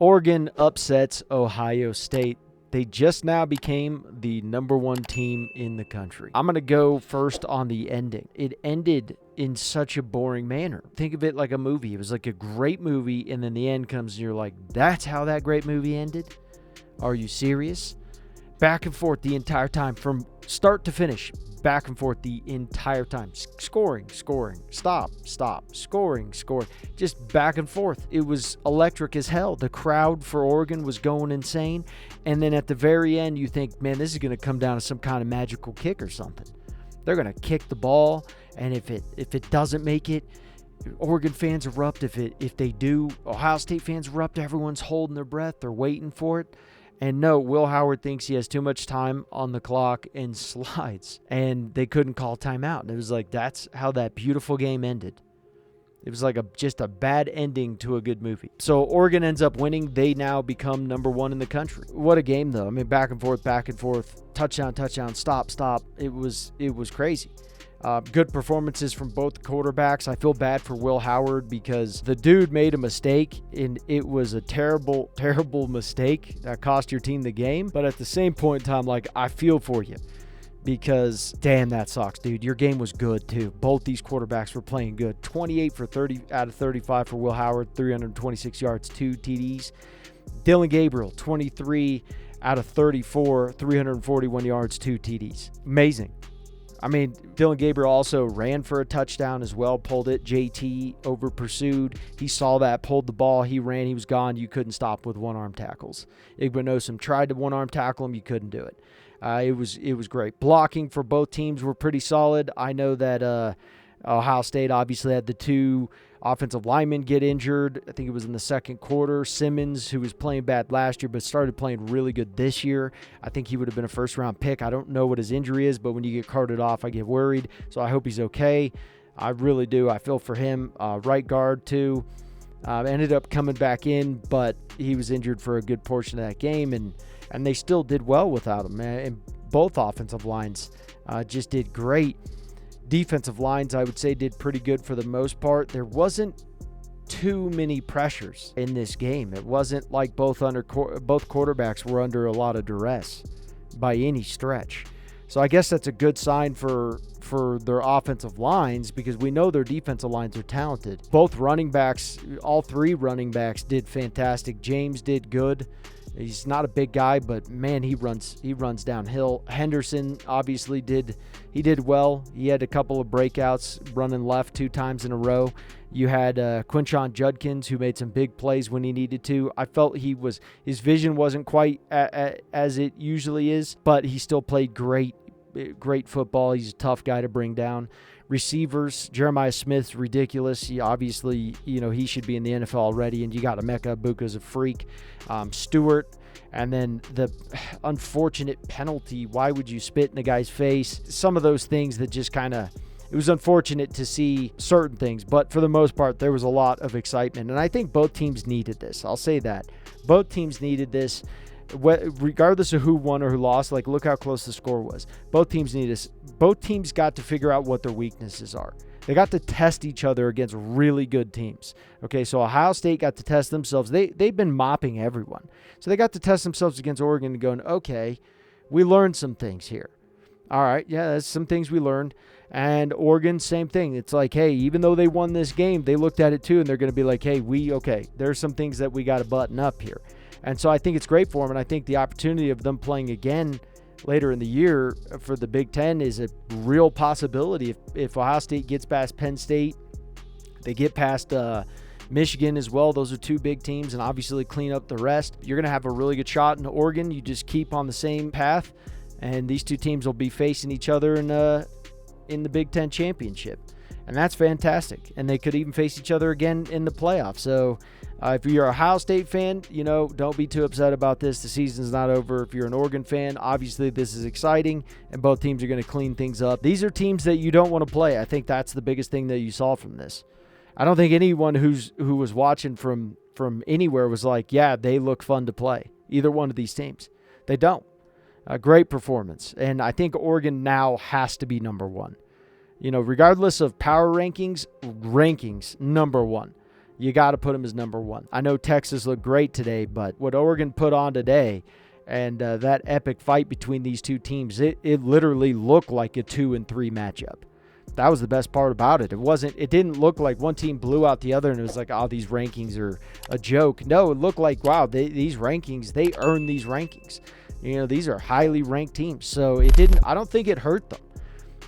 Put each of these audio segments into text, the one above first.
Oregon upsets Ohio State. They just now became the #1 team in the country. I'm going to go first on the ending. It ended in such a boring manner. Think of it like a movie. It was like a great movie, and then the end comes and you're like, that's how that great movie ended? Are you serious? Back and forth the entire time from start to finish. Back and forth the entire time. Scoring, stop, scoring. Just back and forth. It was electric as hell. The crowd for Oregon was going insane. And then at the very end, you think, man, this is going to come down to some kind of magical kick or something. They're going to kick the ball, and if it doesn't make it, Oregon fans erupt. If they do, Ohio State fans erupt. Everyone's holding their breath. They're waiting for it. And no, Will Howard thinks he has too much time on the clock and slides. And they couldn't call timeout. And it was like, that's how that beautiful game ended. It was like just a bad ending to a good movie. So Oregon ends up winning. They now become #1 in the country. What a game, though. I mean, back and forth, touchdown, stop. It was crazy. Good performances from both quarterbacks. I feel bad for Will Howard because the dude made a mistake, and it was a terrible, terrible mistake that cost your team the game. But at the same point in time, like, I feel for you because, damn, that sucks, dude. Your game was good, too. Both these quarterbacks were playing good. 28 for 30 out of 35 for Will Howard, 326 yards, 2 TDs. Dylan Gabriel, 23 out of 34, 341 yards, 2 TDs. Amazing. I mean, Dylan Gabriel also ran for a touchdown as well, pulled it. JT over pursued. He saw that, pulled the ball. He ran. He was gone. You couldn't stop with one-arm tackles. Igbenogsom tried to one-arm tackle him. You couldn't do it. It was great. Blocking for both teams were pretty solid. I know that Ohio State obviously had the 2 offensive linemen get injured. I think it was in the second quarter. Simmons, who was playing bad last year but started playing really good this year. I think he would have been a first-round pick. I don't know what his injury is, but when you get carted off, I get worried. So I hope he's okay. I really do. I feel for him. Right guard, too. Ended up coming back in, but he was injured for a good portion of that game, and they still did well without him, man. And both offensive lines just did great. Defensive lines, I would say, did pretty good for the most part. There wasn't too many pressures in this game. It wasn't like both quarterbacks were under a lot of duress by any stretch. So I guess that's a good sign for their offensive lines because we know their defensive lines are talented. Both running backs, all 3 running backs did fantastic. James did good. He's not a big guy, but man, he runs downhill. Henderson obviously did well. He had a couple of breakouts running left 2 times in a row. You had Quinshon Judkins, who made some big plays when he needed to. I felt his vision wasn't quite as it usually is, but he still played great football. He's a tough guy to bring down. Receivers, Jeremiah Smith's ridiculous. He obviously, he should be in the NFL already, and you got Emeka Egbuka's a freak. Stewart, and then the unfortunate penalty. Why would you spit in the guy's face? Some of those things that just kind of, it was unfortunate to see certain things, but for the most part, there was a lot of excitement, and I think both teams needed this. I'll say that. Both teams needed this. Regardless of who won or who lost, like, look how close the score was. Both teams need this. Both teams got to figure out what their weaknesses are. They got to test each other against really good teams. Okay, so Ohio State got to test themselves. They've been mopping everyone. So they got to test themselves against Oregon and going, okay, we learned some things here. All right, yeah, that's some things we learned. And Oregon, same thing. It's like, hey, even though they won this game, they looked at it too, and they're going to be like, hey, there's some things that we got to button up here. And so I think it's great for them, and I think the opportunity of them playing again later in the year for the Big Ten is a real possibility. If Ohio State gets past Penn State, they get past Michigan as well. Those are 2 big teams, and obviously clean up the rest. You're going to have a really good shot in Oregon. You just keep on the same path, and these 2 teams will be facing each other in the Big Ten championship. And that's fantastic. And they could even face each other again in the playoffs. So if you're a Ohio State fan, don't be too upset about this. The season's not over. If you're an Oregon fan, obviously this is exciting, and both teams are going to clean things up. These are teams that you don't want to play. I think that's the biggest thing that you saw from this. I don't think anyone who was watching from anywhere was like, yeah, they look fun to play. Either one of these teams. They don't. A great performance. And I think Oregon now has to be #1. Regardless of power rankings, #1. you got to put them as number one. I know Texas looked great today, but what Oregon put on today and that epic fight between these two teams, it literally looked like a 2-3 matchup. That was the best part about it. It didn't look like one team blew out the other and it was like, oh, these rankings are a joke. No, it looked like, wow, these rankings, they earned these rankings. You know, these are highly ranked teams. So I don't think it hurt them.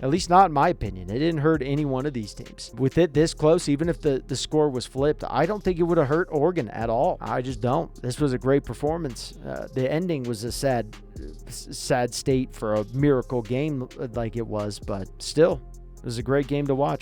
At least not in my opinion. It didn't hurt any one of these teams. With it this close, even if the score was flipped, I don't think it would have hurt Oregon at all. I just don't. This was a great performance. The ending was a sad state for a miracle game like it was, but still, it was a great game to watch.